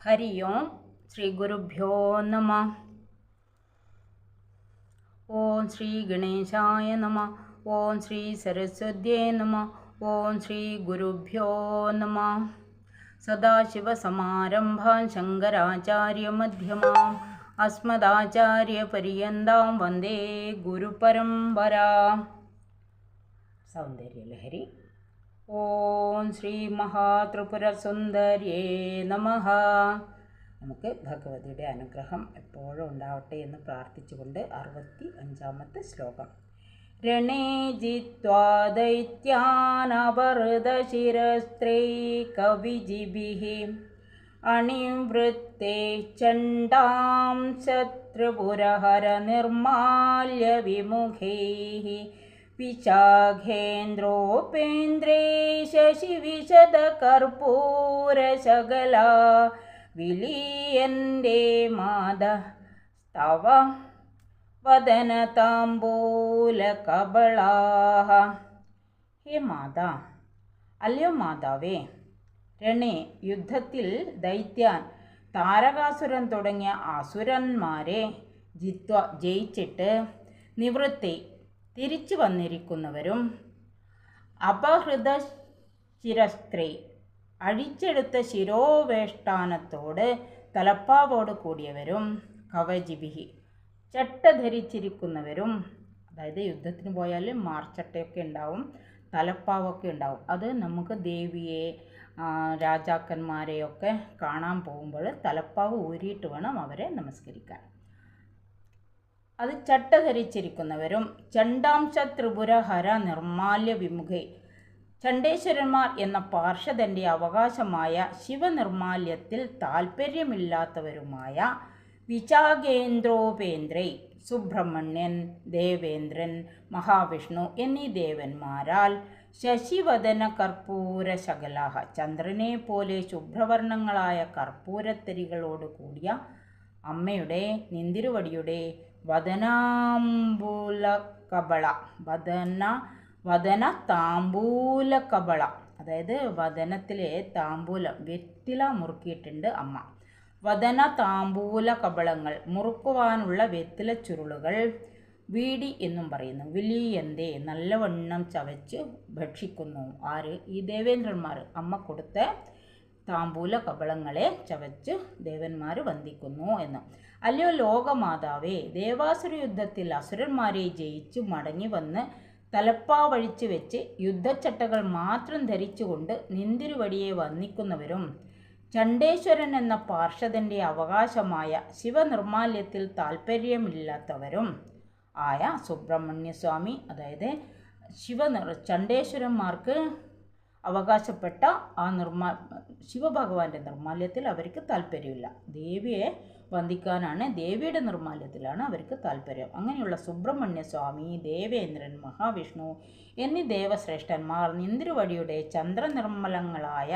ഹരി ഓം ശ്രീ ഗുരുഭ്യോ നമഃ. ഓം ശ്രീ ഗണേശായ നമഃ. ഓം ശ്രീ സരസ്വത്യേ നമഃ. ഓം ശ്രീ ഗുരുഭ്യോ നമഃ. സദാശിവസമാരംഭാം ശങ്കരാചാര്യമധ്യമാം അസ്മദാചാര്യപര്യന്താം വന്ദേ ഗുരുപരമ്പരാം. സൗന്ദര്യലഹരി. ഓം ശ്രീ മഹാത്രിപുരസുന്ദര്യേ നമഃ. നമുക്ക് ഭഗവതിയുടെ അനുഗ്രഹം എപ്പോഴും ഉണ്ടാവട്ടെ എന്ന് പ്രാർത്ഥിച്ചുകൊണ്ട് 65-ാമത്തെ ശ്ലോകം. രണേ ജിത്വാ ദൈത്യാനപഹൃതശിരസ്ത്രൈ കവിജിഭിഃ അണിവൃത്തേ ചണ്ഡാം ശത്രുപുരഹര നിർമാല്യ വിമുഖൈഃ വിശാഖേന്ദ്രോപേന്ദ്രേ ശശിവിശദകർപ്പൂരശകലാ വിലീയന്തേ മാതസ്തവ വദനതാംബൂലകബളാഃ. ഹേ മാതാ, അല്ലയോ മാതാവേ, രണേ യുദ്ധത്തിൽ ദൈത്യാൻ താരകാസുരൻ തുടങ്ങിയ അസുരന്മാരെ ജിത്വ ജയിച്ചിട്ട് നിവൃത്തി തിരിച്ചു വന്നിരിക്കുന്നവരും അപഹൃത ശിരസ്ത്രൈ അഴിച്ചെടുത്ത ശിരോവേഷ്ടാനത്തോട് തലപ്പാവോട് കൂടിയവരും കവചിഭിഹി ചട്ട ധരിച്ചിരിക്കുന്നവരും, അതായത് യുദ്ധത്തിന് പോയാൽ മാർച്ചട്ടയൊക്കെ ഉണ്ടാവും, തലപ്പാവൊക്കെ ഉണ്ടാവും. അത് നമുക്ക് ദേവിയെ രാജാക്കന്മാരെയൊക്കെ കാണാൻ പോകുമ്പോൾ തലപ്പാവ് ഊരിയിട്ട് വേണം അവരെ നമസ്കരിക്കാൻ. അത് ചട്ട ധരിച്ചിരിക്കുന്നവരും ചണ്ഡാംശ ത്രിപുരഹര നിർമാല്യ വിമുഖേ ചണ്ഡേശ്വരന്മാർ എന്ന പാർഷദൻ്റെ അവകാശമായ ശിവനിർമാല്യത്തിൽ താൽപ്പര്യമില്ലാത്തവരുമായ വിശാഖേന്ദ്രോപേന്ദ്രൈ സുബ്രഹ്മണ്യൻ, ദേവേന്ദ്രൻ, മഹാവിഷ്ണു എന്നീ ദേവന്മാരാൽ ശശിവദന കർപ്പൂര ശകലാഹ ചന്ദ്രനെ പോലെ ശുഭ്രവർണ്ണങ്ങളായ കർപ്പൂരത്തരികളോട് കൂടിയ അമ്മയുടെ നിന്തിരുവടിയുടെ വദന താമ്പൂലകബള, അതായത് വദനത്തിലെ താമ്പൂലം വെറ്റില മുറുക്കിയിട്ടുണ്ട് അമ്മ. വദന താമ്പൂല കബളങ്ങൾ മുറുക്കുവാനുള്ള വെറ്റില ചുരുളുകൾ വീടി എന്നും പറയുന്നു. വിലീയന്തേ നല്ലവണ്ണം ചവച്ച് ഭക്ഷിക്കുന്നു. ആര്? ഈ ദേവേന്ദ്രന്മാർ. അമ്മ കൊടുത്ത താമ്പൂല കബളങ്ങളെ ചവച്ച് ദേവന്മാർ വന്ദിക്കുന്നു എന്ന്. അല്ലയോ ലോകമാതാവേ, ദേവാസുര യുദ്ധത്തിൽ അസുരന്മാരെ ജയിച്ചു മടങ്ങി വന്ന് തലപ്പാവഴിച്ച് വെച്ച് യുദ്ധച്ചട്ടകൾ മാത്രം ധരിച്ചുകൊണ്ട് നിന്തിരുവടിയെ വന്ദിക്കുന്നവരും ചണ്ഡേശ്വരൻ എന്ന പാർഷദൻ്റെ അവകാശമായ ശിവനിർമാല്യത്തിൽ താൽപ്പര്യമില്ലാത്തവരും ആയ സുബ്രഹ്മണ്യസ്വാമി, അതായത് ചണ്ഡേശ്വരന്മാർക്ക് അവകാശപ്പെട്ട ആ ശിവഭഗവാന്റെ നിർമാല്യത്തിൽ അവർക്ക് താല്പര്യമില്ല. ദേവിയെ വന്ദിക്കാനാണ്, ദേവിയുടെ നിർമാല്യത്തിലാണ് അവർക്ക് താല്പര്യം. അങ്ങനെയുള്ള സുബ്രഹ്മണ്യസ്വാമി, ദേവേന്ദ്രൻ, മഹാവിഷ്ണു എന്നീ ദേവശ്രേഷ്ഠന്മാർ നിന്തിരുവടിയുടെ ചന്ദ്രനിർമ്മലങ്ങളായ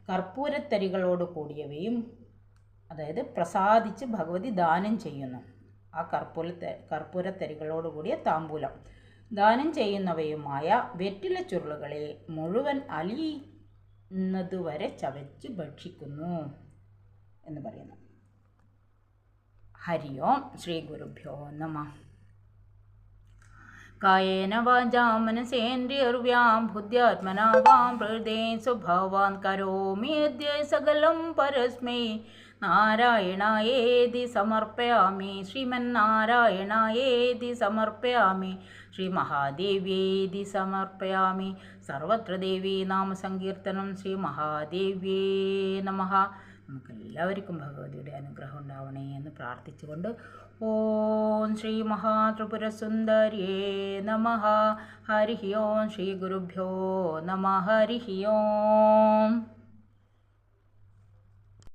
കർപ്പൂരത്തരികളോട് കൂടിയവയും, അതായത് പ്രസാദിച്ച് ഭഗവതി ദാനം ചെയ്യുന്നു. ആ കർപ്പൂരത്തരികളോട് കൂടിയ താമ്പൂലം ദാനം ചെയ്യുന്നവയുമായ വെറ്റില ചുരുളുകളെ മുഴുവൻ അലിയുന്നതുവരെ ചവച്ച് ഭക്ഷിക്കുന്നു എന്ന് പറയുന്നു. ഹരി ഓം ശ്രീ ഗുരുഭ്യോ നമഃ. കായേന വാചാ മനസേന്ദ്രിയർവ്യാം ബുദ്ധ്യാത്മനാ വാം പ്രകൃതേ സ്വഭാവാൻ കരോമി യദ്യ സകലം പരസ്മൈ നാരായണായേതി സമർപ്പയാമി. ശ്രീമന്നാരായണായേതി സമർപ്പയാമി. ശ്രീ മഹാദേവ്യേതി സമർപ്പയാമി. സർവത്ര ദേവീ നാമസങ്കീർത്തനം. ശ്രീ മഹാദേവ്യേ നമഃ. നമുക്കെല്ലാവർക്കും ഭഗവതിയുടെ അനുഗ്രഹം ഉണ്ടാവണേ എന്ന് പ്രാർത്ഥിച്ചുകൊണ്ട് ഓം ശ്രീ മഹാത്രിപുരസുന്ദര്യേ നമഃ. ഹരി ഓം ശ്രീ ഗുരുഭ്യോ നമഃ. ഹരി ഓം.